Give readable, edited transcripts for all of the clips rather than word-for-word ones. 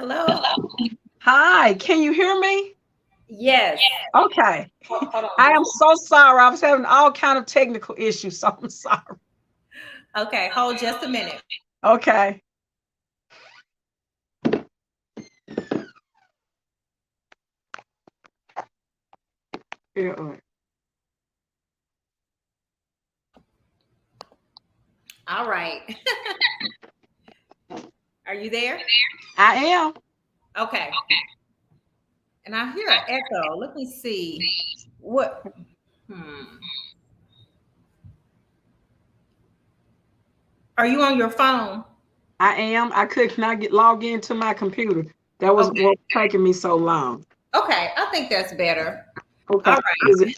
Hello. Hi, can you hear me? Yes. Okay. Hold on. I am so sorry. I was having all kind of technical issues, so I'm sorry. Okay, hold just a minute. Okay. Yeah, All right. Are you there? I am. Okay. And I hear an echo. Let me see. What? Hmm. Are you on your phone? I am. I could not get logged into my computer. That was Okay. what was taking me so long. Okay. I think that's better. Okay. All right. Is it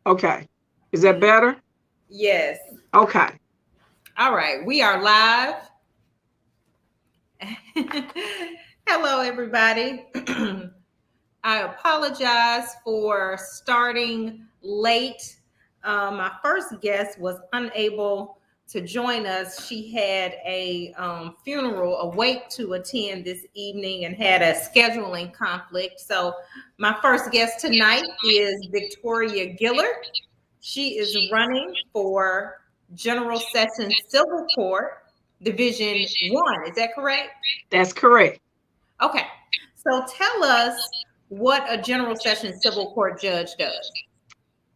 okay? Is that better? Yes. Okay. All right. We are live. Hello, everybody. I apologize for starting late. My first guest was unable to join us. She had a funeral, a wake to attend this evening, and had a scheduling conflict. So, my first guest tonight is Victoria Gillard. She is running for General Sessions Civil Court, Division 1. Is that correct? That's correct. Okay. So tell us what a general session civil court judge does.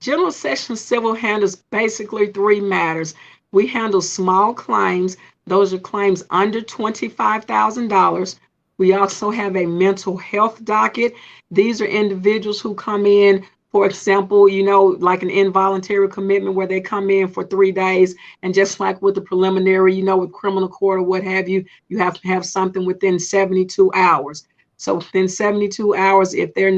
General Sessions Civil handles basically three matters. We handle small claims. Those are claims under $25,000. We also have a mental health docket. These are individuals who come in, for example, like an involuntary commitment where they come in for 3 days. And just like with the preliminary, with criminal court or what have you, you have to have something within 72 hours. So within 72 hours, if they've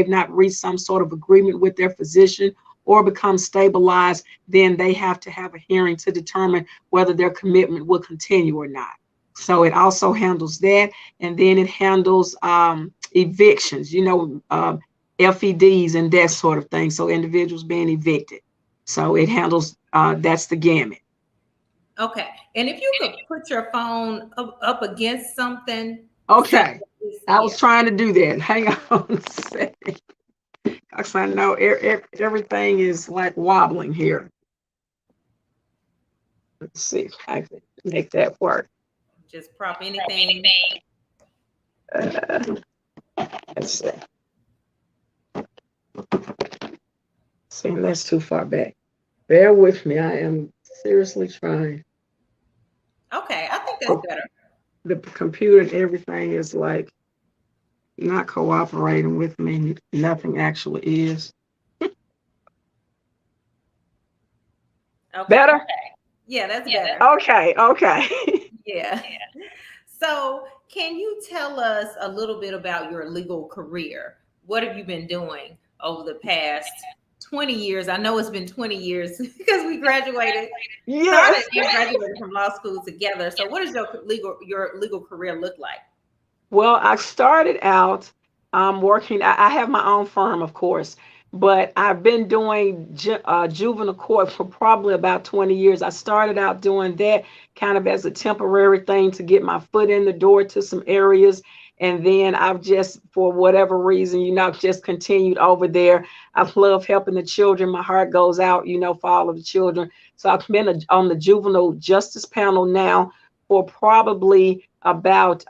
not reached some sort of agreement with their physician or become stabilized, then they have to have a hearing to determine whether their commitment will continue or not. So it also handles that, and then it handles evictions, FEDs and that sort of thing. So individuals being evicted. So it handles that's the gamut. Okay. And if you could put your phone up against something, so Okay, I yeah. was trying to do that. Hang on a second. Because I know everything is like wobbling here. Let's see if I can make that work. Just prop anything. Uh, let's see. See, that's too far back. Bear with me. I am seriously trying. Okay, I think that's better. The computer and everything is like not cooperating with me. Nothing actually is. Okay. Better? Yeah, that's better. Okay, okay. Yeah. So, can you tell us a little bit about your legal career? What have you been doing over the past 20 years? I know it's been 20 years because we started Yes. and graduated from law school together. So, what does your legal career look like? Well, I started out working. I have my own firm, of course, but I've been doing juvenile court for probably about 20 years. I started out doing that kind of as a temporary thing to get my foot in the door to some areas. And then I've just, for whatever reason, I've just continued over there. I love helping the children. My heart goes out, for all of the children. So I've been on the juvenile justice panel now for probably about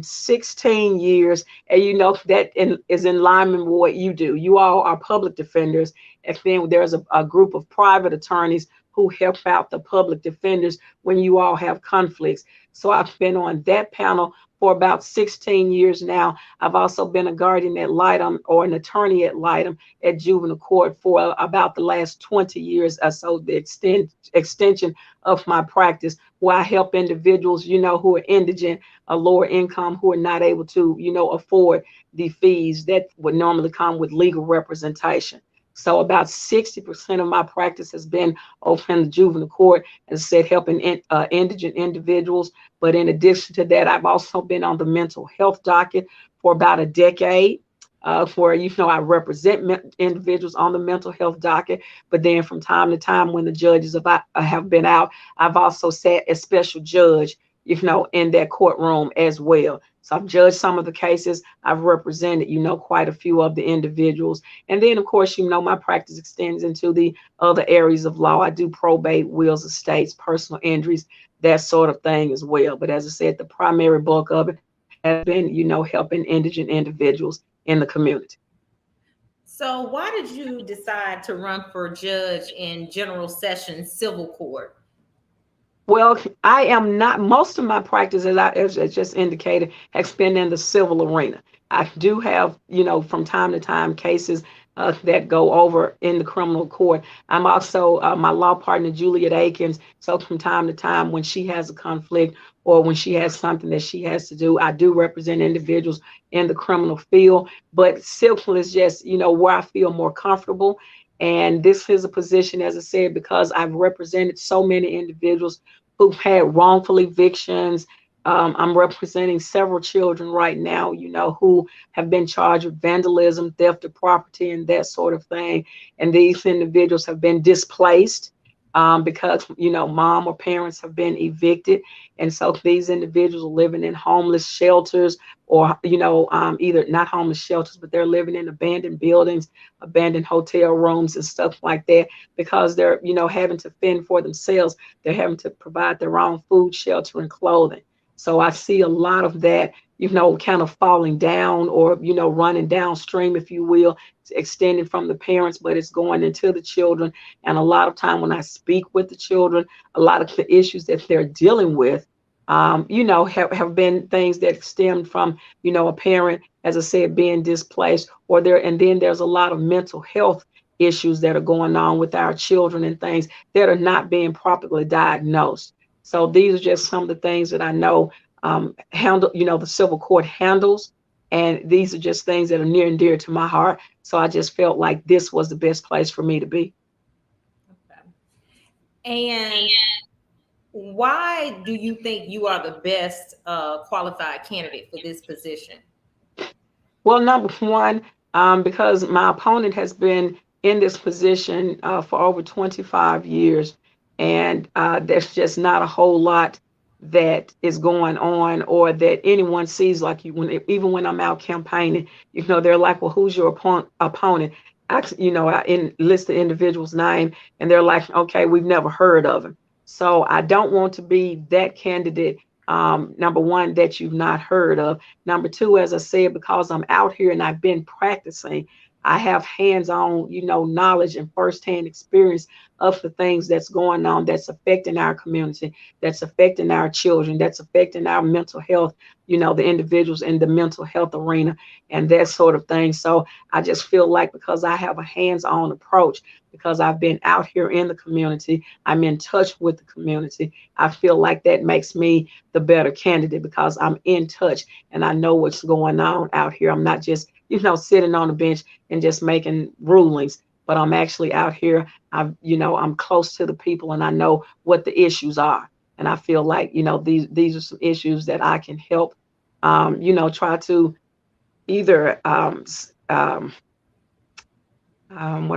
16 years. And is in line with what you do. You all are public defenders. And then there's a group of private attorneys who help out the public defenders when you all have conflicts. So I've been on that panel for about 16 years now. I've also been a guardian ad litem or an attorney ad litem at juvenile court for about the last 20 years or so, the extension of my practice, where I help individuals, who are indigent, a lower income, who are not able to, afford the fees that would normally come with legal representation. So about 60% of my practice has been over in the juvenile court, as I said, helping indigent individuals. But in addition to that, I've also been on the mental health docket for about a decade. Where I represent individuals on the mental health docket, but then from time to time when the judges have been out, I've also sat as special judge in that courtroom as well. So I've judged some of the cases. I've represented, quite a few of the individuals. And then, of course, my practice extends into the other areas of law. I do probate, wills, estates, personal injuries, that sort of thing as well. But as I said, the primary bulk of it has been, helping indigent individuals in the community. So, why did you decide to run for judge in General Sessions Civil Court? Well, I am not, most of my practice, as I just indicated, has been in the civil arena. I do have, from time to time cases that go over in the criminal court. I'm also my law partner, Juliet Akins. So from time to time, when she has a conflict or when she has something that she has to do, I do represent individuals in the criminal field. But civil is just, where I feel more comfortable. And this is a position, as I said, because I've represented so many individuals who've had wrongful evictions. I'm representing several children right now, who have been charged with vandalism, theft of property, and that sort of thing. And these individuals have been displaced because, mom or parents have been evicted. And so these individuals are living in homeless shelters or, either not homeless shelters, but they're living in abandoned buildings, abandoned hotel rooms and stuff like that because they're, having to fend for themselves. They're having to provide their own food, shelter, and clothing. So I see a lot of that, kind of falling down or, running downstream, if you will, extending from the parents, but it's going into the children. And a lot of time when I speak with the children, a lot of the issues that they're dealing with, have been things that stemmed from, a parent, as I said, being displaced or and then there's a lot of mental health issues that are going on with our children and things that are not being properly diagnosed. So these are just some of the things that I know handle, the civil court handles. And these are just things that are near and dear to my heart. So I just felt like this was the best place for me to be. Okay. And why do you think you are the best qualified candidate for this position? Well, number one, because my opponent has been in this position for over 25 years, and there's just not a whole lot that is going on or that anyone sees like you even when I'm out campaigning, they're like, well, who's your opponent? I enlist the individual's name and they're like, okay, we've never heard of him. So I don't want to be that candidate. Number one, that you've not heard of. Number two, as I said, because I'm out here and I've been practicing, I have hands-on, knowledge and firsthand experience of the things that's going on that's affecting our community, that's affecting our children, that's affecting our mental health, the individuals in the mental health arena and that sort of thing. So I just feel like because I have a hands-on approach, because I've been out here in the community, I'm in touch with the community, I feel like that makes me the better candidate because I'm in touch and I know what's going on out here. I'm not just, sitting on the bench and just making rulings, but I'm actually out here. I'm close to the people and I know what the issues are. And I feel like, these are some issues that I can help, try to either what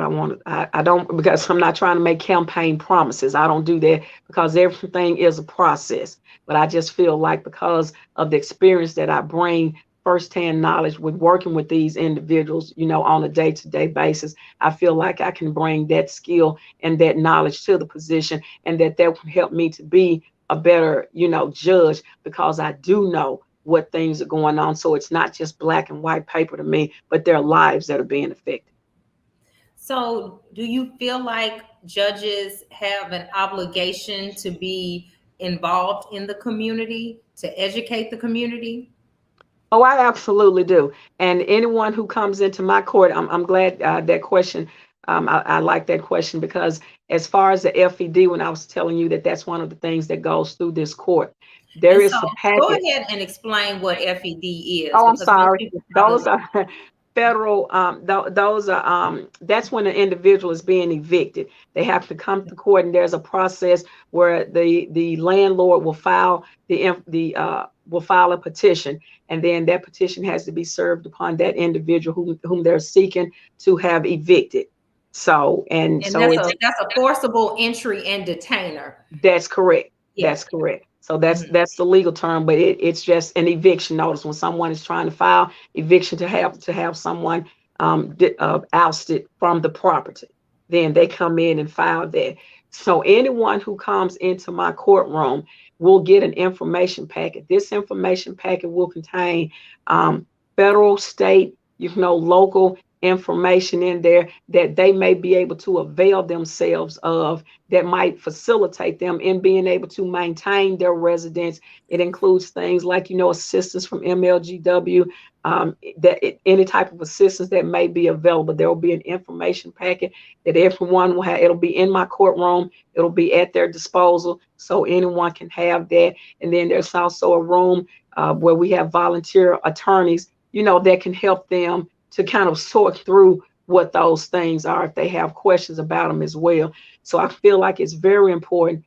I want. I don't, because I'm not trying to make campaign promises. I don't do that because everything is a process. But I just feel like because of the experience that I bring, firsthand knowledge with working with these individuals, on a day-to-day basis, I feel like I can bring that skill and that knowledge to the position, and that will help me to be a better, judge because I do know what things are going on. So it's not just black and white paper to me, but there are lives that are being affected. So, do you feel like judges have an obligation to be involved in the community, to educate the community? Oh, I absolutely do. And anyone who comes into my court, I'm glad that question. I like that question because as far as the FED, when I was telling you that that's one of the things that goes through this court, there And so, is the go packet. ahead and explain what FED is, Oh, I'm because most sorry. people Those probably. are federal. Those are. That's when an individual is being evicted. They have to come to court, and there's a process where the landlord will file will file a petition, and then that petition has to be served upon that individual whom they're seeking to have evicted. So And it's that's a forcible entry and detainer. that's correct. Yeah. That's correct. So that's the legal term, but it's just an eviction notice when someone is trying to file eviction to have someone ousted from the property. Then they come in and file that. So anyone who comes into my courtroom will get an information packet. This information packet will contain federal, state, local information in there that they may be able to avail themselves of that might facilitate them in being able to maintain their residence. It includes things like, assistance from MLGW, any type of assistance that may be available. There will be an information packet that everyone will have. It'll be in my courtroom. It'll be at their disposal, so anyone can have that. And then there's also a room where we have volunteer attorneys, that can help them to kind of sort through what those things are if they have questions about them as well. So I feel like it's very important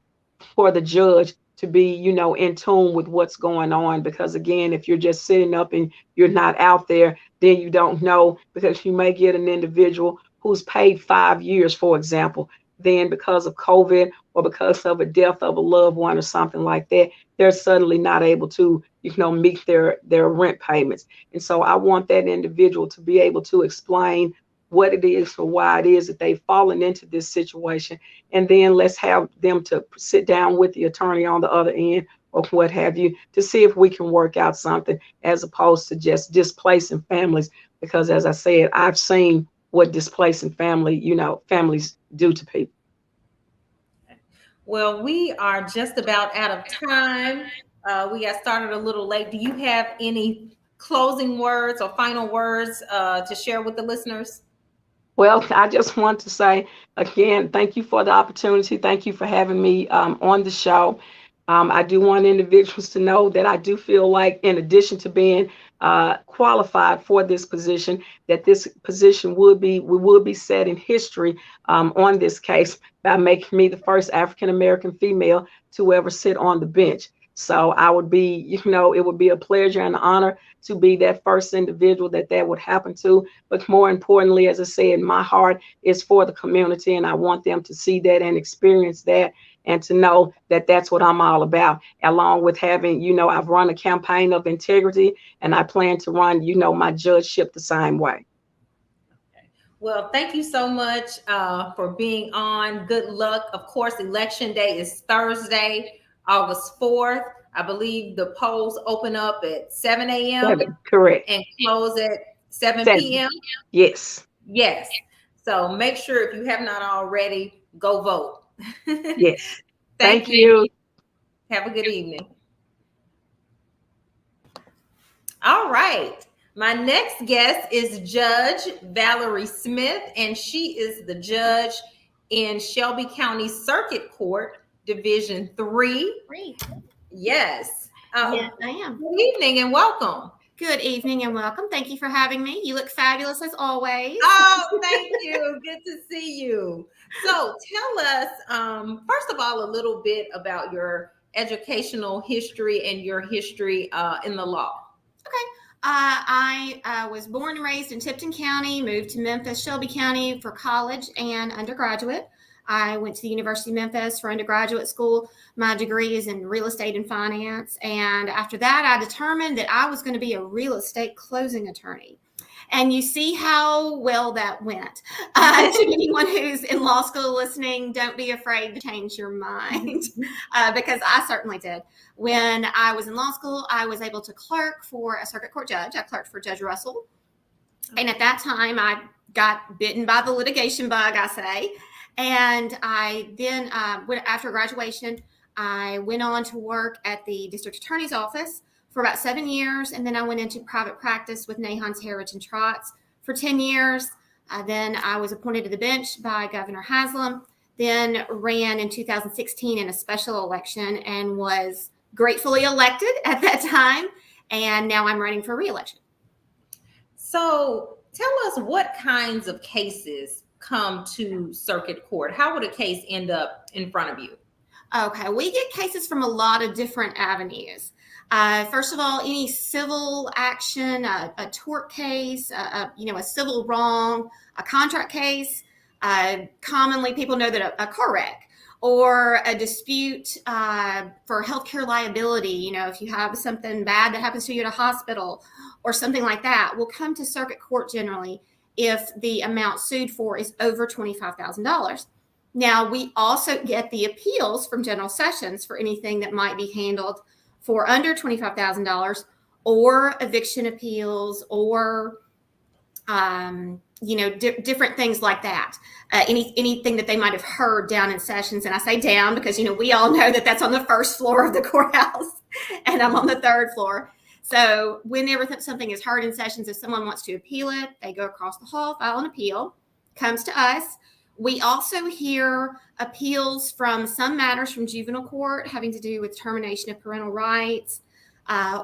for the judge to be, in tune with what's going on, because again, if you're just sitting up and you're not out there, then you don't know, because you may get an individual who's paid 5 years, for example, then because of COVID or because of a death of a loved one or something like that, they're suddenly not able to, meet their rent payments. And so I want that individual to be able to explain what it is or why it is that they've fallen into this situation. And then let's have them to sit down with the attorney on the other end or what have you to see if we can work out something, as opposed to just displacing families. Because as I said, I've seen what displacing families do to people. Well, we are just about out of time. We got started a little late. Do you have any closing words or final words to share with the listeners? Well, I just want to say again, thank you for the opportunity. Thank you for having me on the show. I do want individuals to know that I do feel like, in addition to being qualified for this position, that this position we would be setting history on this case by making me the first African American female to ever sit on the bench. So I would be, it would be a pleasure and an honor to be that first individual that would happen to. But more importantly, as I said, my heart is for the community, and I want them to see that and experience that, and to know that that's what I'm all about. Along with having, I've run a campaign of integrity, and I plan to run, my judgeship the same way. Well, thank you so much for being on. Good luck. Of course, Election Day is Thursday, August 4th. I believe the polls open up at 7 a.m. Correct. And close at 7 p.m. Yes. Yes. So make sure, if you have not already, go vote. Yes. Thank you. Have a good evening. All right. My next guest is Judge Valerie Smith, and she is the judge in Shelby County Circuit Court, Division 3. Yes. Yes, I am. Good evening and welcome. Good evening and welcome. Thank you for having me. You look fabulous as always. Oh, thank you. Good to see you. So tell us, first of all, a little bit about your educational history and your history in the law. Okay. I was born and raised in Tipton County, moved to Memphis, Shelby County for college and undergraduate. I went to the University of Memphis for undergraduate school. My degree is in real estate and finance. And after that, I determined that I was going to be a real estate closing attorney. And you see how well that went. To anyone who's in law school listening, don't be afraid to change your mind, because I certainly did. When I was in law school, I was able to clerk for a circuit court judge. I clerked for Judge Russell. And at that time, I got bitten by the litigation bug, I say. And I then, after graduation, I went on to work at the district attorney's office for about 7 years. And then I went into private practice with Nahans, Harridge, and Trotz for 10 years. Then I was appointed to the bench by Governor Haslam, then ran in 2016 in a special election and was gratefully elected at that time. And now I'm running for re-election. So tell us, what kinds of cases come to circuit court? How would a case end up in front of you? Okay, we get cases from a lot of different avenues. First of all, any civil action, a tort case, a civil wrong, a contract case. Commonly, people know that a car wreck or a dispute for healthcare liability. If you have something bad that happens to you at a hospital or something like that, will come to circuit court generally if the amount sued for is over $25,000. Now, we also get the appeals from general sessions for anything that might be handled for under $25,000, or eviction appeals, or different things like that. Anything that they might have heard down in sessions. And I say down because, we all know that that's on the first floor of the courthouse and I'm on the third floor. So whenever something is heard in sessions, if someone wants to appeal it, they go across the hall, file an appeal, comes to us. We also hear appeals from some matters from juvenile court having to do with termination of parental rights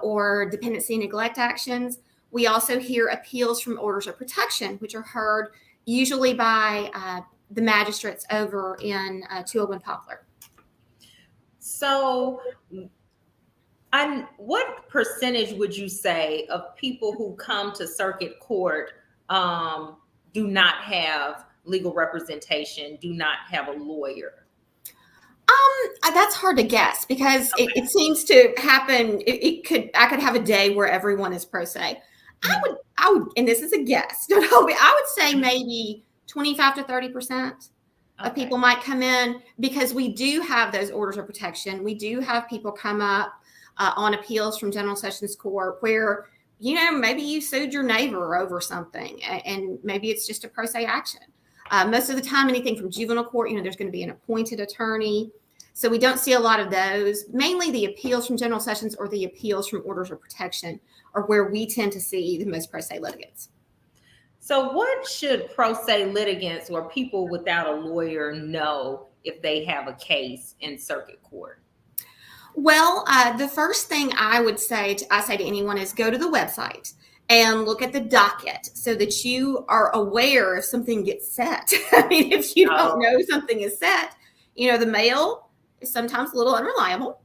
or dependency and neglect actions. We also hear appeals from orders of protection, which are heard usually by the magistrates over in 201 Poplar. So, what percentage would you say of people who come to circuit court do not have legal representation, do not have a lawyer? That's hard to guess because it seems to happen. I could have a day where everyone is pro se. I would, and this is a guess. I would say maybe 25 to 30% of people might come in, because we do have those orders of protection. We do have people come up on appeals from general sessions court where, maybe you sued your neighbor over something and maybe it's just a pro se action. Most of the time, anything from juvenile court, there's going to be an appointed attorney. So we don't see a lot of those. Mainly the appeals from general sessions or the appeals from orders of protection are where we tend to see the most pro se litigants. So what should pro se litigants or people without a lawyer know if they have a case in circuit court? Well, the first thing I would say to anyone is go to the website and look at the docket so that you are aware if something gets set. I mean, if you don't know something is set, the mail is sometimes a little unreliable.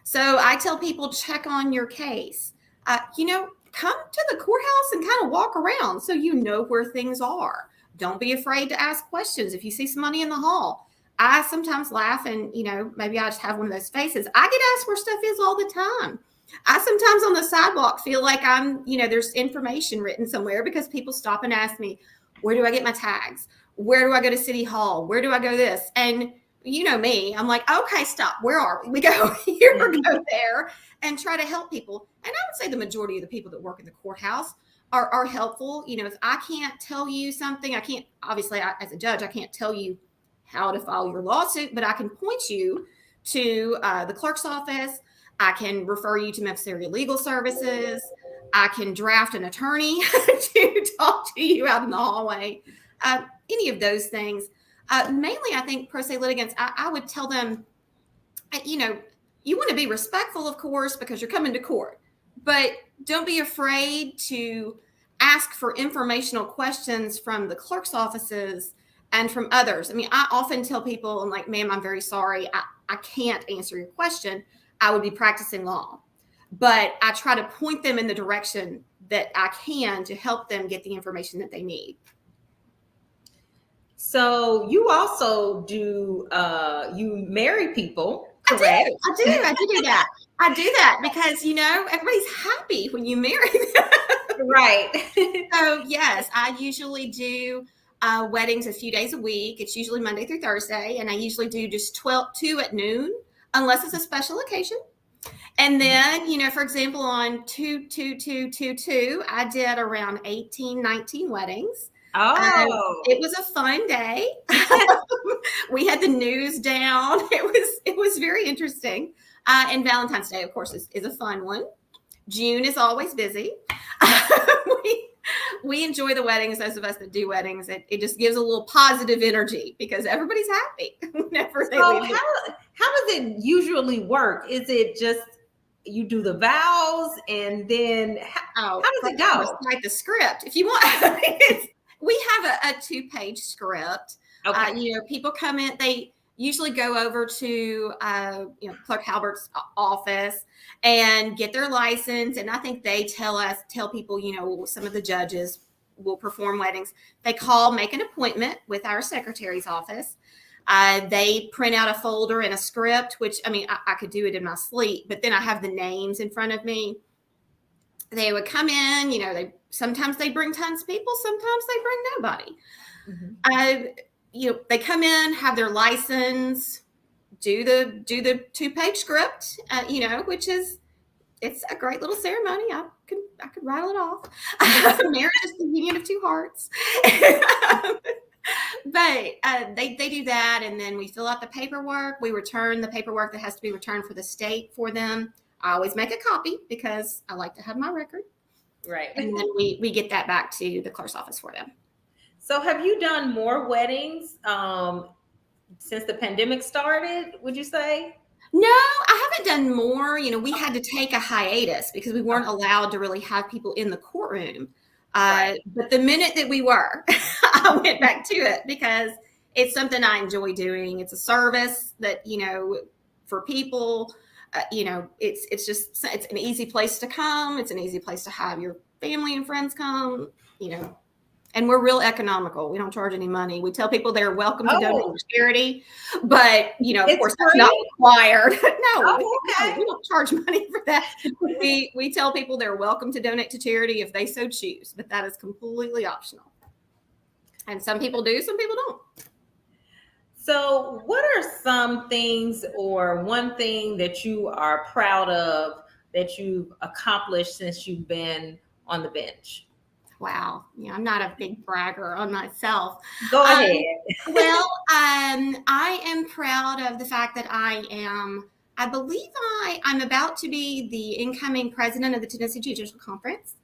So I tell people, check on your case. Come to the courthouse and kind of walk around so you know where things are. Don't be afraid to ask questions. If you see somebody in the hall, I sometimes laugh and, maybe I just have one of those faces. I get asked where stuff is all the time. I sometimes on the sidewalk feel like I'm, there's information written somewhere because people stop and ask me, where do I get my tags? Where do I go to City Hall? Where do I go this? And me, I'm like, okay, stop. Where are we? We go here or go there, and try to help people. And I would say the majority of the people that work in the courthouse are helpful. If I can't tell you something, obviously as a judge, I can't tell you how to file your lawsuit, but I can point you to the clerk's office. I can refer you to Memphis Area Legal Services. I can draft an attorney to talk to you out in the hallway. Any of those things. Mainly, I think pro se litigants, I would tell them, you want to be respectful, of course, because you're coming to court, but don't be afraid to ask for informational questions from the clerk's offices and from others. I mean, I often tell people, I'm like, ma'am, I'm very sorry. I can't answer your question. I would be practicing law, but I try to point them in the direction that I can to help them get the information that they need. So you also do, you marry people, correct? I do that. I do that because, everybody's happy when you marry them. Right. So yes, I usually do weddings a few days a week. It's usually Monday through Thursday. And I usually do just 2 at noon, unless it's a special occasion. And then, for example, on 2/2/2/2/2, I did around 18, 19 weddings. It was a fun day. We had the news down. It was very interesting. And Valentine's Day, of course, is a fun one. June is always busy. We enjoy the weddings. Those of us that do weddings, it just gives a little positive energy because everybody's happy whenever they leave. How does it usually work? Is it just you do the vows and then how does it go? Write the script if you want. We have a 2-page script. Okay. People come in, they usually go over to Clerk Halbert's office and get their license. And I think they tell people, some of the judges will perform weddings. They make an appointment with our secretary's office. They print out a folder and a script, which, I mean, I could do it in my sleep, but then I have the names in front of me. They would come in, sometimes they bring tons of people, sometimes they bring nobody. They come in, have their license, do the 2-page script, which is, it's a great little ceremony. I could rattle it off. Marriage is the union of two hearts. But they do that, and then we fill out the paperwork. We return the paperwork that has to be returned for the state for them. I always make a copy because I like to have my record. Right. And then we get that back to the clerk's office for them. So have you done more weddings since the pandemic started, would you say? No, I haven't done more. We had to take a hiatus because we weren't allowed to really have people in the courtroom. Right. But the minute that we were, I went back to it because it's something I enjoy doing. It's a service that, for people, it's an easy place to come. It's an easy place to have your family and friends come, and we're real economical. We don't charge any money. We tell people they're welcome to donate to charity, but of course that's not required. No, we don't charge money for that. We tell people they're welcome to donate to charity if they so choose, but that is completely optional. And some people do, some people don't. So what are some things or one thing that you are proud of that you've accomplished since you've been on the bench? Wow. I'm not a big bragger on myself. Go ahead. I am proud of the fact that I believe I'm about to be the incoming president of the Tennessee Judicial Conference.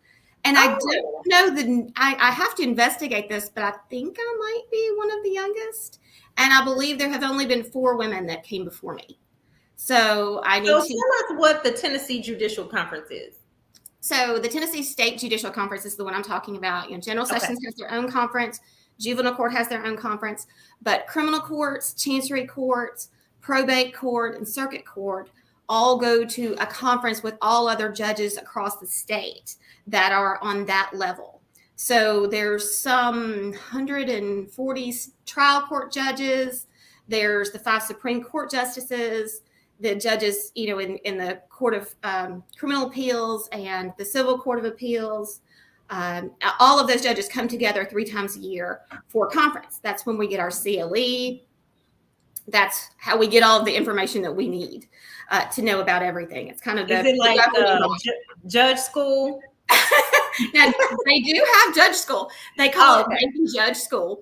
And I don't know I have to investigate this, but I think I might be one of the youngest. And I believe there have only been 4 women that came before me. So tell us what the Tennessee Judicial Conference is. So the Tennessee State Judicial Conference is the one I'm talking about. General Sessions has their own conference. Juvenile court has their own conference. But criminal courts, chancery courts, probate court, and circuit court all go to a conference with all other judges across the state that are on that level. So there's some 140 trial court judges. There's the 5 Supreme Court justices, the judges, in the Court of Criminal Appeals and the Civil Court of Appeals. All of those judges come together 3 times a year for a conference. That's when we get our CLE. That's how we get all of the information that we need to know about everything. It's kind of is it like judge school? Now, they do have judge school. They call it baby judge school.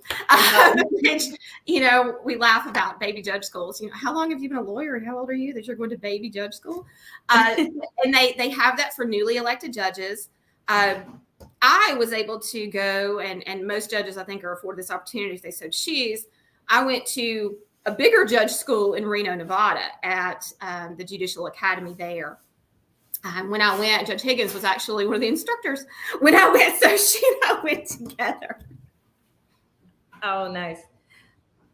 Which, we laugh about baby judge schools. How long have you been a lawyer and how old are you that you're going to baby judge school? And they have that for newly elected judges. I was able to go, and most judges, I think, are afforded this opportunity if they so choose. I went to a bigger judge school in Reno, Nevada at the Judicial Academy there. When I went, Judge Higgins was actually one of the instructors when I went, so she and I went together. Oh, nice.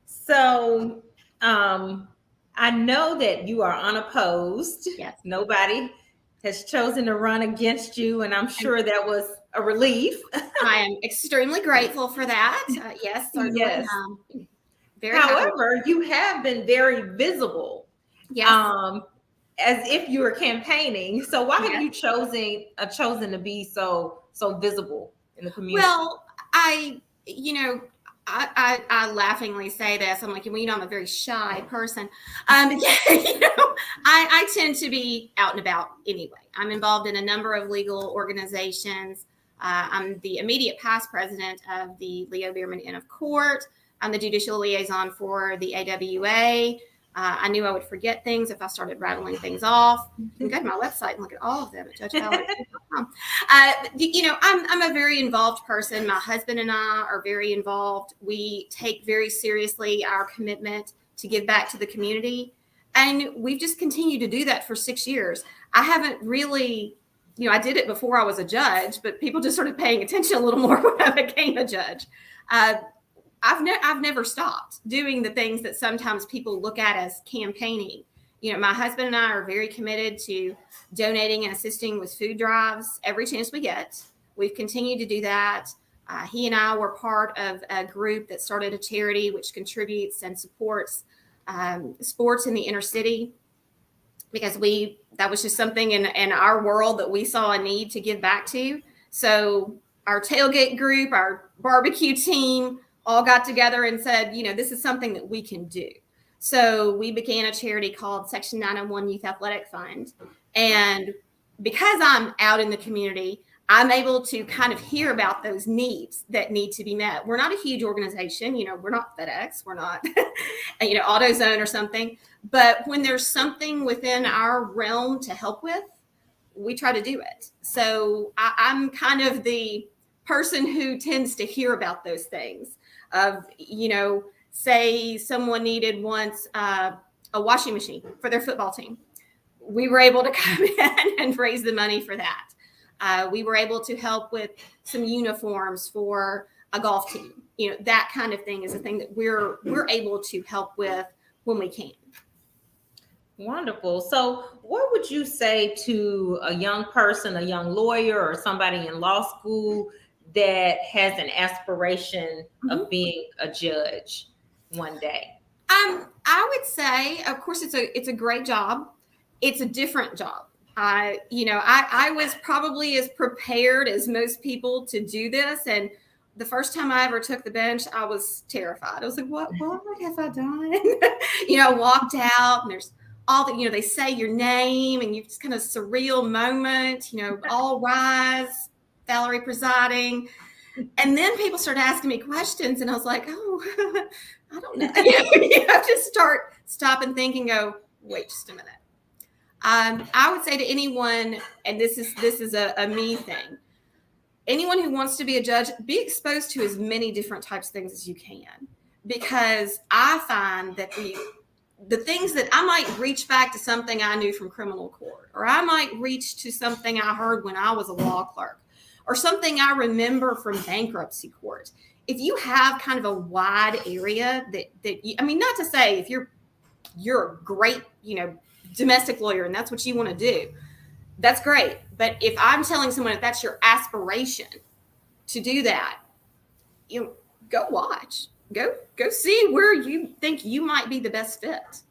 So I know that you are unopposed. Yes. Nobody has chosen to run against you, and I'm sure that was a relief. I am extremely grateful for that. Yes, certainly. Yes. However, happy. You have been very visible. Yes. As if you were campaigning. So why have you chosen to be so visible in the community? Well, I laughingly say this. I'm like, I'm a very shy person. I tend to be out and about anyway. I'm involved in a number of legal organizations. I'm the immediate past president of the Leo Bierman Inn of Court. I'm the judicial liaison for the AWA. I knew I would forget things if I started rattling things off. You can go to my website and look at all of them at judgevalerie.com. I'm a very involved person. My husband and I are very involved. We take very seriously our commitment to give back to the community. And we've just continued to do that for 6 years. I haven't really, I did it before I was a judge, but people just started paying attention a little more when I became a judge. I've never stopped doing the things that sometimes people look at as campaigning. My husband and I are very committed to donating and assisting with food drives every chance we get. We've continued to do that. He and I were part of a group that started a charity which contributes and supports sports in the inner city, because that was just something in our world that we saw a need to give back to. So our tailgate group, our barbecue team, all got together and said, this is something that we can do. So we began a charity called Section 901 Youth Athletic Fund. And because I'm out in the community, I'm able to kind of hear about those needs that need to be met. We're not a huge organization, we're not FedEx, we're not, AutoZone or something. But when there's something within our realm to help with, we try to do it. So I'm kind of the person who tends to hear about those things of, say someone needed once a washing machine for their football team. We were able to come in and raise the money for that. We were able to help with some uniforms for a golf team. That kind of thing is a thing that we're able to help with when we can. Wonderful. So what would you say to a young person, a young lawyer, or somebody in law school that has an aspiration of being a judge one day? I would say, of course, it's a great job. It's a different job. I was probably as prepared as most people to do this. And the first time I ever took the bench, I was terrified. I was like, what have I done? I walked out and there's all the, they say your name and you just kind of surreal moment, all rise, Valerie presiding. And then people started asking me questions and I was like, oh, I don't know. You have to stop and think and go, wait just a minute. I would say to anyone, and this is a me thing, anyone who wants to be a judge, be exposed to as many different types of things as you can, because I find that the things that I might reach back to something I knew from criminal court, or I might reach to something I heard when I was a law clerk, or something I remember from bankruptcy court. If you have kind of a wide area that you, not to say if you're a great, domestic lawyer and that's what you want to do, that's great. But if I'm telling someone if that's your aspiration to do that, go watch, go see where you think you might be the best fit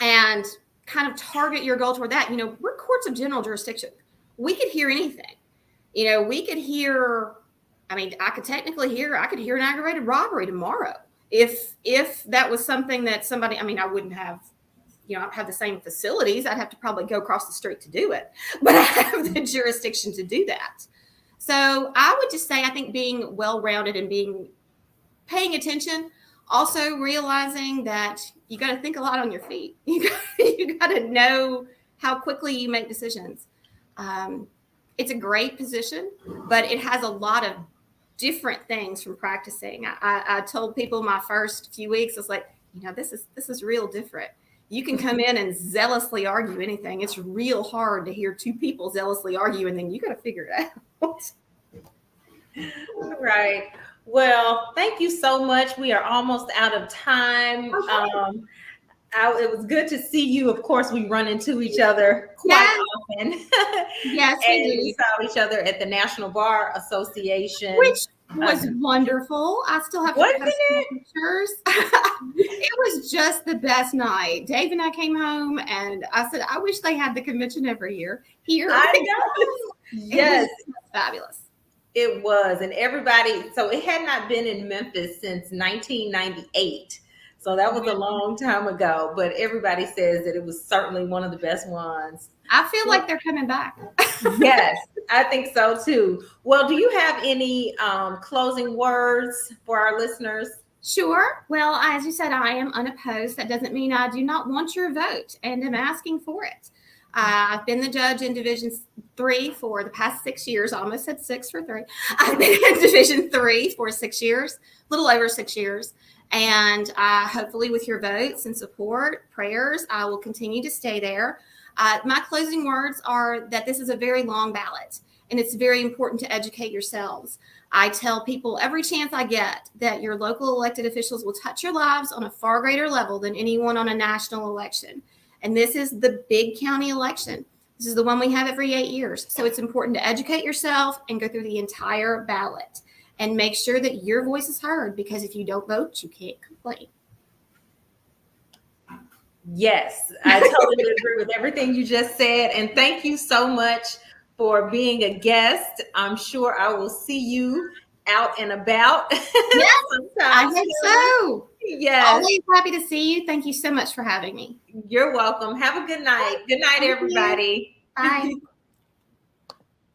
and kind of target your goal toward that. We're courts of general jurisdiction. We could hear anything. We could hear, I could hear an aggravated robbery tomorrow. If that was something that somebody, I wouldn't have, I don't have the same facilities. I'd have to probably go across the street to do it, but I have the jurisdiction to do that. So I would just say, I think being well-rounded and paying attention, also realizing that you got to think a lot on your feet. You got to know how quickly you make decisions. It's a great position, but it has a lot of different things from practicing. I told people my first few weeks, I was like, this is real different. You can come in and zealously argue anything. It's real hard to hear two people zealously argue, and then you got to figure it out. Right. Well, thank you so much. We are almost out of time. It was good to see you. Of course, we run into each other quite often. Yes, we saw each other at the National Bar Association, which was wonderful. I still have wasn't it? Pictures. It was just the best night. Dave and I came home, and I said, I wish they had the convention every year here. I know. Yes, it was fabulous. It was, and everybody. So it had not been in Memphis since 1998. So that was a long time ago, but everybody says that it was certainly one of the best ones. I feel like they're coming back. Yes, I think so too. Well, do you have any closing words for our listeners? Sure. Well, as you said, I am unopposed. That doesn't mean I do not want your vote, and I'm asking for it. I've been the judge in Division 3 for the past 6 years. I almost said 6 for 3. I've been in Division 3 for 6 years, a little over 6 years. And hopefully with your votes and support, prayers, I will continue to stay there. My closing words are that this is a very long ballot, and it's very important to educate yourselves. I tell people every chance I get that your local elected officials will touch your lives on a far greater level than anyone on a national election. And this is the big county election. This is the one we have every 8 years. So it's important to educate yourself and go through the entire ballot. and make sure that your voice is heard, because if you don't vote, you can't complain. Yes, I totally agree with everything you just said. And thank you so much for being a guest. I'm sure I will see you out and about. Yes, I sometime hope soon. so. Yes, Always happy to see you. Thank you so much for having me. you're welcome. Have a good night. Good night, Thank you. everybody. Bye.